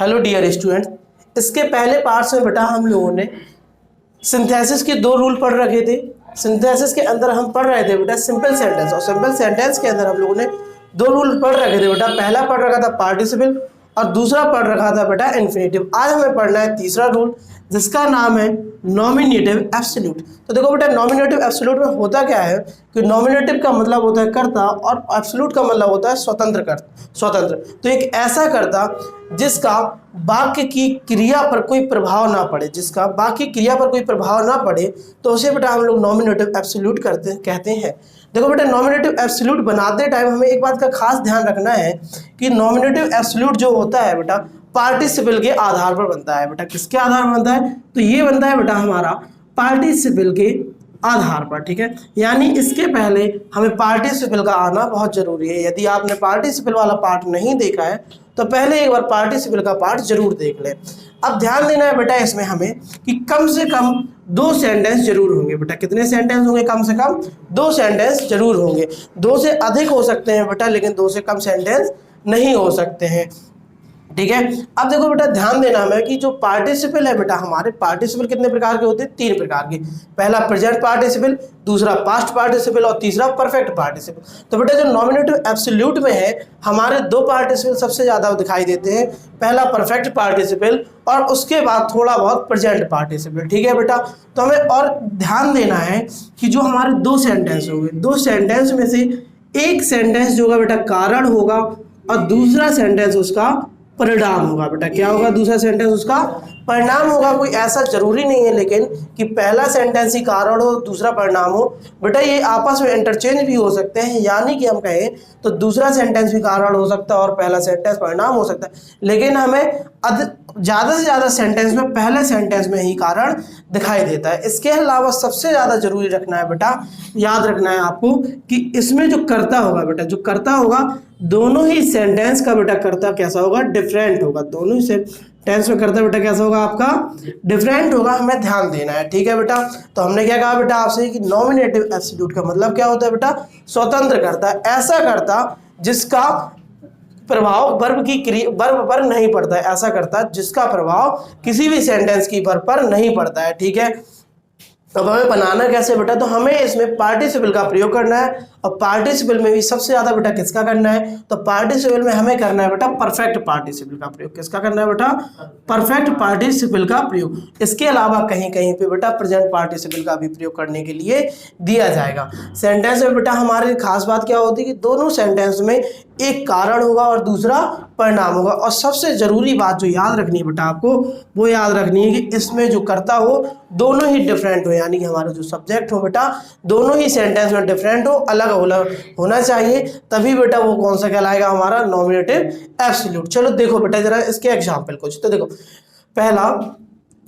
Hello dear student, इसके पहले parts में बेटा हम लोगों ने सिंथेसिस के दो रूल पढ़ रखे थे। सिंथेसिस के अंदर हम पढ़ रहे थे बेटा सिंपल सेंटेंस, और सिंपल सेंटेंस के अंदर हम लोगों ने दो रूल पढ़ रखे थे बेटा। पहला पढ़ रखा था पार्टिसिपल और दूसरा पढ़ रखा था बेटा इन्फिनेटिव। आज हमें पढ़ना है तीसरा रूल जिसका नाम है नॉमिनेटिव एब्सोल्यूट। तो देखो बेटा नॉमिनेटिव एब्सोल्यूट में होता क्या है कि नॉमिनेटिव का मतलब होता है कर्ता और एब्सोल्यूट का मतलब होता है स्वतंत्र। तो एक ऐसा कर्ता जिसका वाक्य की क्रिया पर कोई प्रभाव ना पड़े, जिसका वाक्य क्रिया पर कोई प्रभाव ना पड़े, तो उसे बेटा हम लोग नॉमिनेटिव एब्सोल्यूट कहते हैं। देखो बेटा नॉमिनेटिव एब्सोल्यूट बनाते टाइम हमें एक बात का खास ध्यान रखना है कि नॉमिनेटिव एब्सोल्यूट जो होता है बेटा पार्टिसिपल के आधार पर बनता है। बेटा किसके आधार पर बनता है? तो ये बनता है बेटा हमारा पार्टिसिपल के आधार पर, ठीक है। यानी इसके पहले हमें पार्टिसिपल का आना बहुत जरूरी है। यदि आपने पार्टिसिपल वाला पार्ट नहीं देखा है तो पहले एक बार पार्टिसिपल का पार्ट जरूर देख लें। अब ध्यान देना है बेटा इसमें हमें कि कम से कम दो सेंटेंस जरूर होंगे। बेटा कितने सेंटेंस होंगे? कम से कम दो सेंटेंस जरूर होंगे। दो से अधिक हो सकते हैं बेटा, लेकिन दो से कम सेंटेंस नहीं हो सकते हैं, ठीक है। अब देखो बेटा ध्यान देना हमें कि जो पार्टिसिपल है बेटा, हमारे पार्टिसिपल कितने प्रकार के होते हैं? तीन प्रकार के। पहला प्रेजेंट पार्टिसिपल, दूसरा पास्ट पार्टिसिपल और तीसरा परफेक्ट पार्टिसिपल। तो बेटा जो नॉमिनेटिव एब्सोल्यूट में है हमारे दो पार्टिसिपल सबसे ज़्यादा दिखाई देते हैं। पहला परफेक्ट पार्टिसिपल और उसके बाद थोड़ा बहुत प्रेजेंट पार्टिसिपल, ठीक है बेटा। तो हमें और ध्यान देना है कि जो हमारे दो सेंटेंस होंगे, दो सेंटेंस में से एक सेंटेंस जो होगा बेटा कारण होगा और दूसरा सेंटेंस उसका परिणाम होगा। बेटा क्या होगा? दूसरा सेंटेंस उसका परिणाम होगा। कोई ऐसा जरूरी नहीं है लेकिन कि पहला सेंटेंस ही कारण हो दूसरा परिणाम हो। बेटा ये आपस में इंटरचेंज भी हो सकते हैं, यानी कि हम कहें तो दूसरा सेंटेंस भी कारण हो सकता है और पहला सेंटेंस परिणाम हो सकता है, लेकिन हमें ज़्यादा से ज़्यादा सेंटेंस में पहले सेंटेंस में ही कारण दिखाई देता है। इसके अलावा सबसे ज़्यादा जरूरी रखना है बेटा, याद रखना है आपको कि इसमें जो कर्ता होगा बेटा, जो कर्ता होगा दोनों ही सेंटेंस का बेटा कर्ता कैसा होगा? डिफरेंट होगा। दोनों ही सेंटेंस में कर्ता बेटा कैसा होगा? आपका डिफरेंट होगा। हमें ध्यान देना है, ठीक है बेटा। तो हमने क्या कहा बेटा आपसे कि नॉमिनेटिव एब्सोल्यूट का मतलब क्या होता है बेटा? स्वतंत्र कर्ता, ऐसा कर्ता जिसका प्रभाव वर्ब पर नहीं पड़ता है, ऐसा कर्ता जिसका प्रभाव किसी भी सेंटेंस की वर्ब पर नहीं पड़ता है, ठीक है। अब हमें बनाना कैसे बेटा? तो हमें इसमें पार्टिसिपल का प्रयोग करना है और पार्टिसिपल में भी सबसे ज्यादा बेटा किसका करना है? तो पार्टिसिपल में हमें करना है बेटा परफेक्ट पार्टिसिपल का प्रयोग। किसका करना है बेटा? परफेक्ट पार्टिसिपल का प्रयोग। इसके अलावा कहीं कहीं पे बेटा प्रेजेंट पार्टिसिपल का भी प्रयोग करने के लिए दिया जाएगा। सेंटेंस में बेटा हमारी खास बात क्या होती है कि दोनों सेंटेंस में एक कारण होगा और दूसरा परिणाम होगा। और सबसे जरूरी बात जो याद रखनी है बेटा आपको, वो याद रखनी है कि इसमें जो कर्ता हो दोनों ही डिफरेंट हो, यानी कि हमारा जो सब्जेक्ट हो बेटा दोनों ही सेंटेंस में डिफरेंट हो, अलग होना चाहिए, तभी बेटा वो कौन सा कहलाएगा? हमारा नॉमिनेटिव एब्सोल्यूट। चलो देखो बेटा जरा इसके एग्जाम्पल कुछ। तो देखो पहला,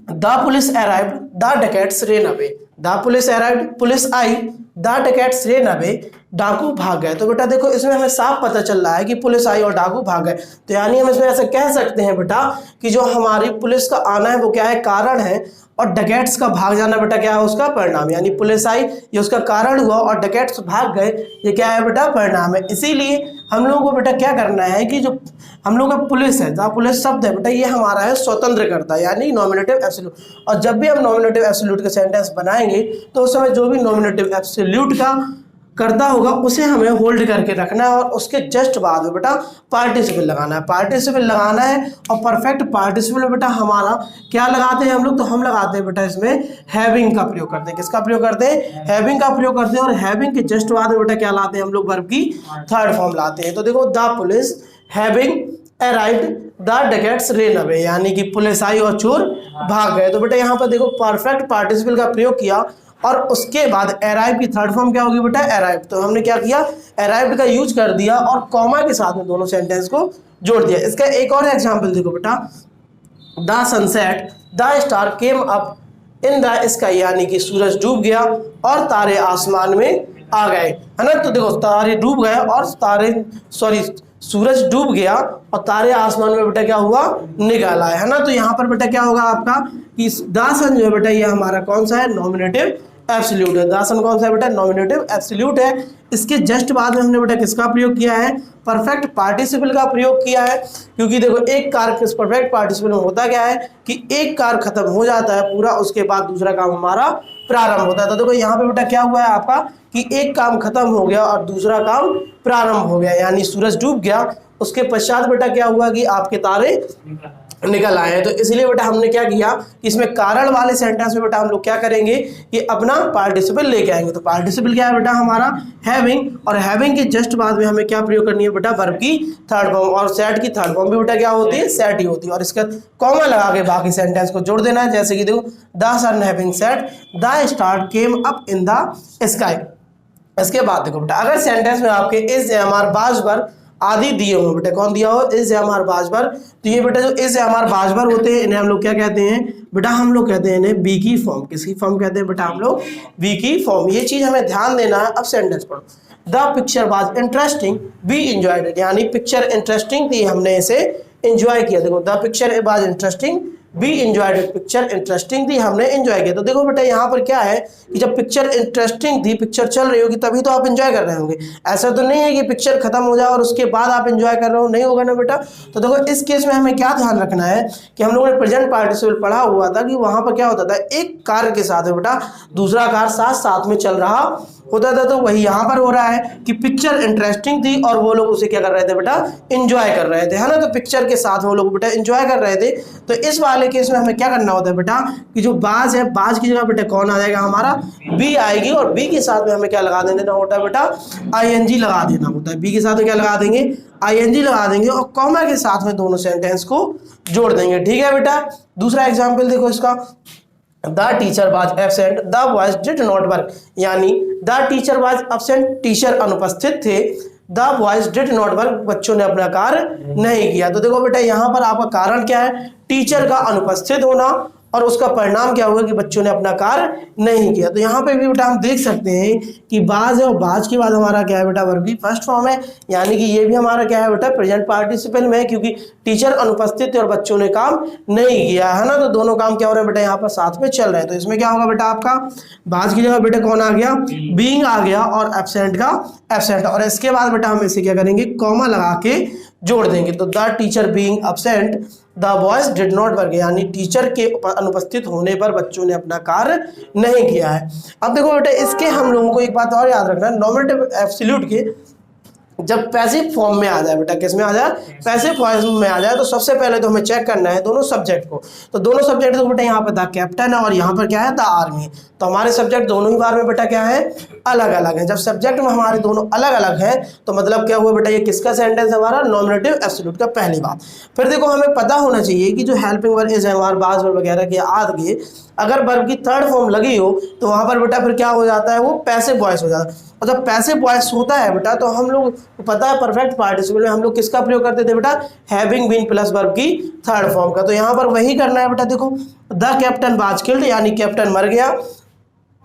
the police arrived, the dacoits ran away. The police arrived, police आई, द डकैट्स रेन अवे, डाकू भाग गए। तो बेटा देखो इसमें हमें साफ पता चल रहा है कि पुलिस आई और डाकू भाग गए। तो यानी हम इसमें ऐसा कह सकते हैं बेटा कि जो हमारी पुलिस का आना है वो क्या है? कारण है, और डकैट्स का भाग जाना बेटा क्या है? उसका परिणाम। यानी पुलिस आई ये उसका कारण हुआ और डकैट्स भाग गए ये क्या है बेटा? परिणाम है। इसीलिए हम लोगों को बेटा क्या करना है कि जो हम लोग का पुलिस है, जहाँ पुलिस शब्द है बेटा ये हमारा है स्वतंत्र कर्ता, यानी नॉमिनेटिव एब्सोल्यूट। और जब भी हम नॉमिनेटिव एब्सोल्यूट का सेंटेंस बनाएंगे तो उस समय जो भी नॉमिनेटिव एब्सोल्यूट का करता होगा उसे हमें होल्ड करके रखना है और उसके जस्ट बाद में बेटा पार्टिसिपल लगाना है। पार्टिसिपल लगाना है और परफेक्ट पार्टिसिपल में बेटा हमारा क्या लगाते हैं हम लोग? तो हम लगाते हैं बेटा इसमें हैविंग का प्रयोग करते हैं। किसका प्रयोग करते हैं? हैविंग का प्रयोग करते हैं। और हैविंग के जस्ट बाद में बेटा क्या लाते हैं हम लोग? वर्ब की थर्ड फॉर्म लाते हैं। तो देखो the police having arrived the dacoits ran away, यानी कि पुलिस आई और चोर भाग गए। तो बेटा यहाँ पर देखो परफेक्ट पार्टिसिपल का प्रयोग किया और उसके बाद अराइव की थर्ड फॉर्म क्या होगी बेटा? अराइव। तो हमने क्या किया? अराइव्ड का यूज कर दिया और कॉमा के साथ में दोनों सेंटेंस को जोड़ दिया। इसका एक और एग्जांपल देखो बेटा, the sunset the star came up in the sky, यानी कि सूरज डूब गया और तारे आसमान में आ गए, है ना। तो देखो तारे डूब गए और सूरज डूब गया और तारे आसमान में बेटा क्या हुआ? निकल आए, है ना। तो यहाँ पर बेटा क्या होगा आपका कि द सन जो है बेटा ये हमारा कौन सा है? नॉमिनेटिव एब्सोल्यूट है। द सन कौन सा है बेटा, नॉमिनेटिव एब्सोल्यूट है। इसके जस्ट बाद में हमने बेटा किसका प्रयोग किया है, परफेक्ट पार्टिसिपल का प्रयोग किया है। क्योंकि देखो एक कार्य किस परफेक्ट पार्टिसिपल में होता क्या है कि एक कार्य खत्म हो जाता है पूरा, उसके बाद दूसरा काम हमारा प्रारंभ होता है। तो देखो यहाँ पे बेटा क्या हुआ है आपका कि एक काम खत्म हो गया और दूसरा काम प्रारंभ हो गया, यानी सूरज डूब गया, उसके पश्चात बेटा क्या हुआ कि आपके तारे निकल आए हैं। तो इसलिए बेटा हमने क्या किया कि इसमें कारण वाले सेंटेंस में बेटा हम लोग क्या करेंगे कि अपना पार्टिसिपल लेके आएंगे। तो पार्टिसिपल क्या है बेटा हमारा हैविंग, और हैविंग के जस्ट बाद में हमें क्या प्रयोग करनी है बेटा, वर्ब की थर्ड फॉर्म, और सेट की थर्ड फॉर्म भी बेटा क्या होती है, सेट ही होती है। और इसका कॉमा लगा के बाकी सेंटेंस को जोड़ देना है। जैसे कि देखो the sun having set the star came up in the sky. इसके बाद देखो बेटा अगर सेंटेंस में आपके इज एमआर बाजबर आदि दिए हो बेटा, कौन दिया हो, इज एमआर बाजबर, तो ये बेटा जो इज एमआर बाजबर होते हैं इन्हें हम लोग क्या कहते हैं बेटा, हम लोग कहते हैं इन्हें बी की फॉर्म। किसकी फॉर्म कहते हैं बेटा, हम लोग बी की फॉर्म। ये चीज हमें ध्यान देना है। अब सेंटेंस पढ़ो, the picture was interesting we enjoyed it, यानी पिक्चर इंटरेस्टिंग थी, हमने इसे एंजॉय किया। देखो the picture was interesting we enjoyed it, picture interesting थी, हमने एंजॉय किया। तो देखो बेटा यहाँ पर क्या है कि जब पिक्चर इंटरेस्टिंग थी, पिक्चर चल रही होगी तभी तो आप एंजॉय कर रहे होंगे। ऐसा तो नहीं है कि पिक्चर खत्म हो जाए और उसके बाद आप एंजॉय कर रहे हो, नहीं होगा ना बेटा। तो देखो इस केस में हमें क्या ध्यान रखना है कि हम लोगों ने प्रेजेंट पार्टिसिपल पढ़ा हुआ था कि वहां पर क्या होता था, एक कार्य के साथ में बेटा दूसरा कार्य साथ साथ में चल रहा होता था। तो वही यहाँ पर हो रहा है कि पिक्चर इंटरेस्टिंग थी और वो लोग उसे क्या कर रहे थे बेटा, एंजॉय कर रहे थे, है ना। तो पिक्चर के साथ वो लोग बेटा एंजॉय कर रहे थे। तो इस वाले केस में हमें क्या करना होता है बेटा कि जो बाज है, बाज की जगह बेटा कौन आ जाएगा, हमारा बी आएगी, और बी के साथ में हमें क्या लगा देना होता है बेटा, आईएनजी लगा देना होता है। बी के साथ में क्या लगा देंगे, आईएनजी लगा देंगे, और कॉमा के साथ में दोनों सेंटेंस को जोड़ देंगे। ठीक है बेटा। दूसरा एग्जाम्पल देखो इसका, the teacher was absent the boys did not work, यानी the teacher was absent, teacher अनुपस्थित थे, the boys did not work, बच्चों ने अपना कार्य नहीं किया। तो देखो बेटा यहाँ पर आपका कारण क्या है, टीचर का अनुपस्थित होना, और उसका परिणाम क्या हुआ कि बच्चों ने अपना कार्य नहीं किया। तो यहाँ पे भी बेटा हम देख सकते हैं कि बाज है और बाज के बाद हमारा क्या है बेटा, वर्ब की फर्स्ट फॉर्म है, यानी कि ये भी हमारा क्या है बेटा, प्रेजेंट पार्टिसिपल में है, क्योंकि टीचर अनुपस्थित थे और बच्चों ने काम नहीं किया, है ना। तो दोनों काम क्या हो रहे हैं बेटा, यहाँ पर साथ में चल रहे हैं। तो इसमें क्या होगा बेटा, आपका बाज की जगह बेटा कौन आ गया, बीइंग आ गया, और एब्सेंट का एब्सेंट, और इसके बाद बेटा हम इसे क्या करेंगे, कॉमा लगा के जोड़ देंगे। तो the teacher being absent the boys did not work, यानी टीचर के अनुपस्थित होने पर बच्चों ने अपना कार्य नहीं किया है। अब देखो बेटा इसके हम लोगों को एक बात और याद रखना है, नॉमिनेटिव एब्सोल्यूट के जब पैसिव फॉर्म में आ जाए बेटा, किस में आ जाए, पैसिव फॉर्म में आ जाए, तो सबसे पहले तो हमें चेक करना है दोनों सब्जेक्ट को। तो दोनों सब्जेक्ट तो बेटा यहाँ पर द कैप्टन है और यहाँ पर क्या है, द आर्मी। तो हमारे सब्जेक्ट दोनों ही बार में बेटा क्या है, अलग अलग है। जब सब्जेक्ट में हमारे दोनों अलग अलग है तो मतलब क्या हुआ बेटा, ये किसका सेंटेंस है हमारा, नॉमिनेटिव एब्सोल्यूट का। पहली बात फिर देखो हमें पता होना चाहिए कि जो हेल्पिंग वर्ब, इज, हमारे बाज वर्ब वगैरह के आगे अगर वर्ब की थर्ड फॉर्म लगी हो तो वहां पर बेटा फिर क्या हो जाता है, वो पैसिव वॉइस हो जाता है। और जब पैसिव वॉइस होता है बेटा तो हम लोग पता है परफेक्ट पार्टिसिपल में हम लोग किसका प्रयोग करते थे बेटा, हैविंग बीन प्लस वर्ब की थर्ड फॉर्म का। तो यहाँ पर वही करना है बेटा। देखो द कैप्टन वाज किल्ड, यानी कैप्टन मर गया,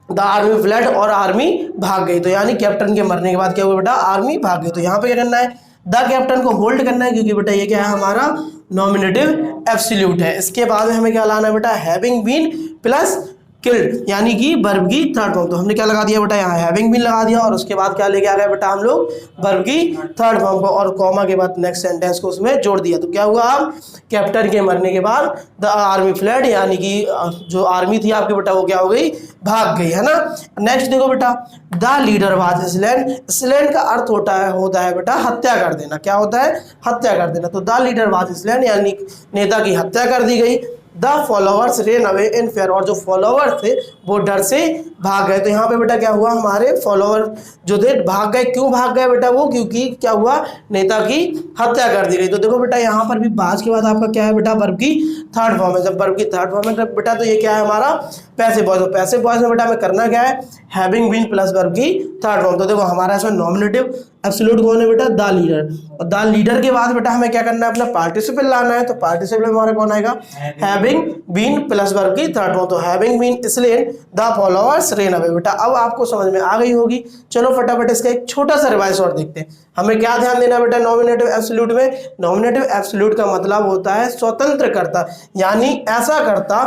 द आर्मी फ्लड, और आर्मी भाग गई। तो यानी कैप्टन के मरने के बाद क्या हुआ बेटा, आर्मी भाग गई। तो यहाँ पे क्या करना है, द कैप्टन को होल्ड करना है, क्योंकि बेटा ये क्या है, हमारा नॉमिनेटिव एब्सोल्यूट है। इसके बाद में हमें क्या लाना है बेटा, हैविंग बीन प्लस किल्ड, यानी कि वर्ब की थर्ड फॉर्म। तो हमने क्या लगा दिया बेटा, यहाँ हैविंग बीन लगा दिया, और उसके बाद क्या लेके आ गए बेटा हम लोग, वर्ब की थर्ड फॉर्म को, और कॉमा के बाद नेक्स्ट सेंटेंस को उसमें जोड़ दिया। तो क्या हुआ, आप कैप्टन के मरने के बाद द आर्मी फ्लड, यानी कि जो आर्मी थी आपके बेटा वो क्या हो गई, भाग गई, है ना। नेक्स्ट देखो बेटा, the leader was slain, slain का अर्थ होता है बेटा हत्या कर देना। क्या होता है, हत्या कर देना। तो द लीडर वाज स्लेन, यानी नेता की हत्या कर दी गई। The followers ran away in fair, और जो फॉलोअर थे वो डर से भाग गए। तो यहाँ पे बेटा क्या हुआ, हमारे फॉलोअर जो थे भाग गए। क्यों भाग गए बेटा वो, क्योंकि क्या हुआ, नेता की हत्या कर दी गई। तो देखो बेटा यहाँ पर भी बाज के बाद आपका क्या है बेटा, वर्ब की थर्ड फॉर्म है। जब वर्ब की थर्ड फॉर्म है बेटा तो ये क्या है हमारा, पैसिव वॉइस। पैसिव वॉइस में बेटा हमें करना क्या है, हैविंग बीन प्लस वर्ब की थर्ड फॉर्म। तो देखो हमारा इसमें नॉमिनेटिव एब्सोल्यूट कौन है बेटा, द लीडर, और द लीडर के बाद बेटा हमें क्या करना है, अपना पार्टिसिपल लाना है। तो पार्टिसिपल में हमारा कौन आएगा, हैविंग बीन प्लस वर्ब की थर्ड फॉर्म। तो having been slain the followers ran away. बेटा अब आपको समझ में आ गई होगी। चलो फटाफट इसका एक छोटा सा रिवाइज और देखते हैं। हमें क्या ध्यान देना बेटा, नॉमिनेटिव एब्सोल्यूट में, नॉमिनेटिव एब्सोल्यूट का मतलब होता है स्वतंत्र कर्ता, यानी ऐसा कर्ता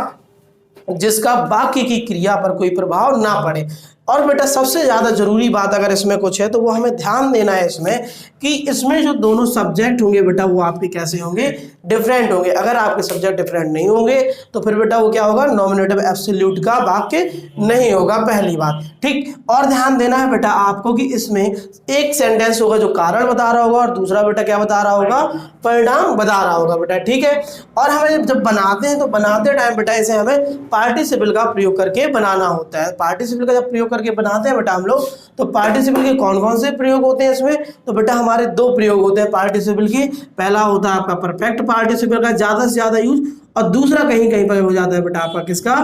जिसका बाकी की क्रिया पर कोई प्रभाव ना पड़े। और बेटा सबसे ज़्यादा जरूरी बात अगर इसमें कुछ है तो वो हमें ध्यान देना है इसमें कि इसमें जो दोनों सब्जेक्ट होंगे बेटा वो आपके कैसे होंगे, डिफरेंट होंगे। अगर आपके सब्जेक्ट डिफरेंट नहीं होंगे तो फिर बेटा वो क्या होगा, नॉमिनेटिव एब्सोल्यूट का वाक्य नहीं होगा, पहली बात। ठीक, और ध्यान देना है बेटा आपको कि इसमें एक सेंटेंस होगा जो कारण बता रहा होगा और दूसरा बेटा क्या बता रहा होगा, परिणाम बता रहा होगा बेटा। ठीक है, और हमें जब बनाते हैं तो बनाते टाइम बेटा इसे हमें पार्टिसिपल का प्रयोग करके बनाना होता है। पार्टिसिपल का जब प्रयोग करके बनाते हैं बेटा हम लोग, तो पार्टिसिपल के कौन कौन से प्रयोग होते हैं इसमें, तो बेटा हमारे दो प्रयोग होते हैं पार्टिसिपल के। पहला होता है आपका परफेक्ट पार्टिसिपल का ज़्यादा से ज़्यादा यूज, और दूसरा कहीं कहीं पर हो जाता है बेटा आपका किसका,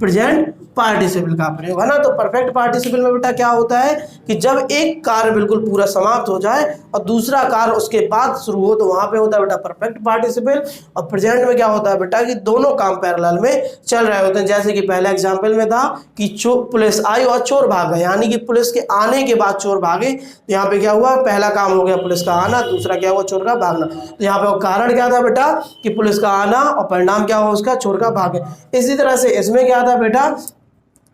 प्रेजेंट पार्टिसिपल का प्रयोग, है ना। तो परफेक्ट पार्टिसिपल में बेटा क्या होता है कि जब एक कार्य बिल्कुल पूरा समाप्त हो जाए और दूसरा कार्य उसके बाद शुरू हो तो वहां पे होता है बेटा परफेक्ट पार्टिसिपल। और प्रेजेंट में क्या होता है बेटा कि दोनों काम पैरेलल में चल रहे होते हैं। जैसे कि पहले एग्जांपल में था कि पुलिस आई और चोर भाग गए, यानी कि पुलिस के आने के बाद चोर भागे। तो यहाँ पे क्या हुआ, पहला काम हो गया पुलिस का आना, दूसरा क्या हुआ, चोर का भागना। तो यहाँ पे वो कारण क्या था बेटा कि पुलिस का आना, और परिणाम क्या हुआ उसका, चोर का भागना। इसी तरह से इसमें क्या था बेटा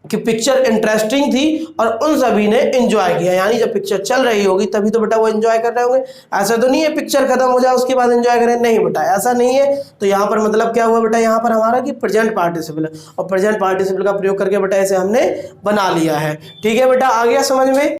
कि पिक्चर इंटरेस्टिंग थी और उन सभी ने एंजॉय किया, यानी जब पिक्चर चल रही होगी तभी तो बेटा वो एंजॉय कर रहे होंगे। ऐसा तो नहीं है पिक्चर खत्म हो जाए उसके बाद एंजॉय करें, नहीं बेटा ऐसा नहीं है। तो यहाँ पर मतलब क्या हुआ बेटा, यहाँ पर हमारा कि प्रेजेंट पार्टिसिपल है, और प्रेजेंट पार्टिसिपल का प्रयोग करके बेटा इसे हमने बना लिया है। ठीक है बेटा, आ गया समझ में।